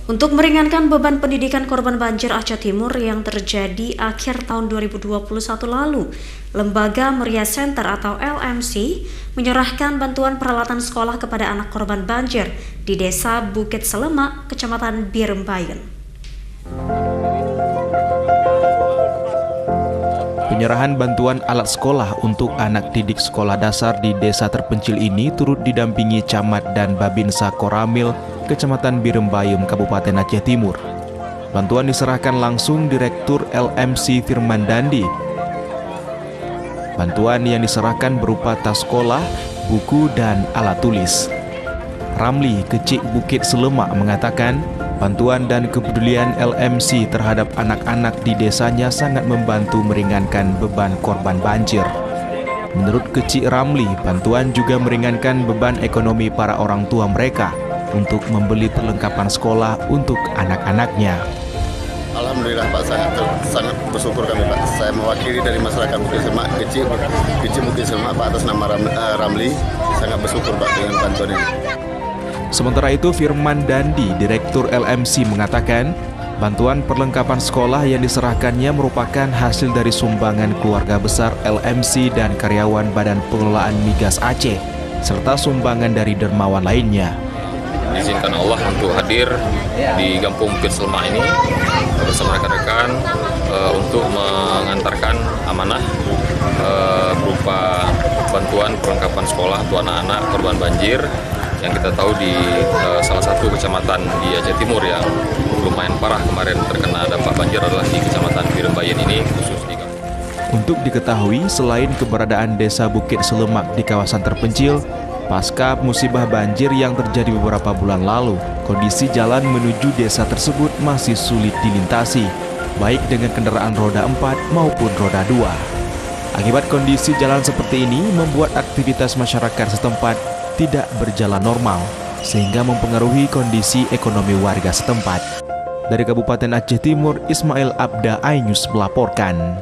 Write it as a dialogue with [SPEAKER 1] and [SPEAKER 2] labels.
[SPEAKER 1] Untuk meringankan beban pendidikan korban banjir Aceh Timur yang terjadi akhir tahun 2021 lalu, Lembaga Meria Center atau LMC menyerahkan bantuan peralatan sekolah kepada anak korban banjir di Desa Bukit Selemak, Kecamatan Birembayun.
[SPEAKER 2] Penyerahan bantuan alat sekolah untuk anak didik sekolah dasar di desa terpencil ini turut didampingi Camat dan Babinsa Koramil, Kecamatan Birembayun, Kabupaten Aceh Timur. Bantuan diserahkan langsung Direktur LMC Firman Dandi. Bantuan yang diserahkan berupa tas sekolah, buku, dan alat tulis. Ramli, Kecik Bukit Selemak mengatakan, bantuan dan kepedulian LMC terhadap anak-anak di desanya sangat membantu meringankan beban korban banjir. Menurut Kecik Ramli, bantuan juga meringankan beban ekonomi para orang tua mereka untuk membeli perlengkapan sekolah untuk anak-anaknya.
[SPEAKER 3] Alhamdulillah Pak, sangat bersyukur kami Pak. Saya mewakili dari masyarakat Bukit Selemak, Kecik Bukit Selemak Pak, atas nama Ramli. Sangat bersyukur Pak dengan bantuan ini.
[SPEAKER 2] Sementara itu, Firman Dandi, Direktur LMC mengatakan, bantuan perlengkapan sekolah yang diserahkannya merupakan hasil dari sumbangan keluarga besar LMC dan karyawan Badan Pengelolaan Migas Aceh, serta sumbangan dari dermawan lainnya.
[SPEAKER 4] Izinkan Allah untuk hadir di Kampung Bukit Selemak ini bersama rekan-rekan untuk mengantarkan amanah berupa bantuan perlengkapan sekolah untuk anak-anak korban banjir yang kita tahu di salah satu kecamatan di Aceh Timur yang lumayan parah kemarin terkena dampak banjir adalah di Kecamatan Birembayun ini, khusus di Kampung.
[SPEAKER 2] Untuk diketahui, selain keberadaan Desa Bukit Selemak di kawasan terpencil, pasca musibah banjir yang terjadi beberapa bulan lalu, kondisi jalan menuju desa tersebut masih sulit dilintasi, baik dengan kendaraan roda 4 maupun roda 2. Akibat kondisi jalan seperti ini membuat aktivitas masyarakat setempat tidak berjalan normal, sehingga mempengaruhi kondisi ekonomi warga setempat. Dari Kabupaten Aceh Timur, Ismail Abda, iNews melaporkan.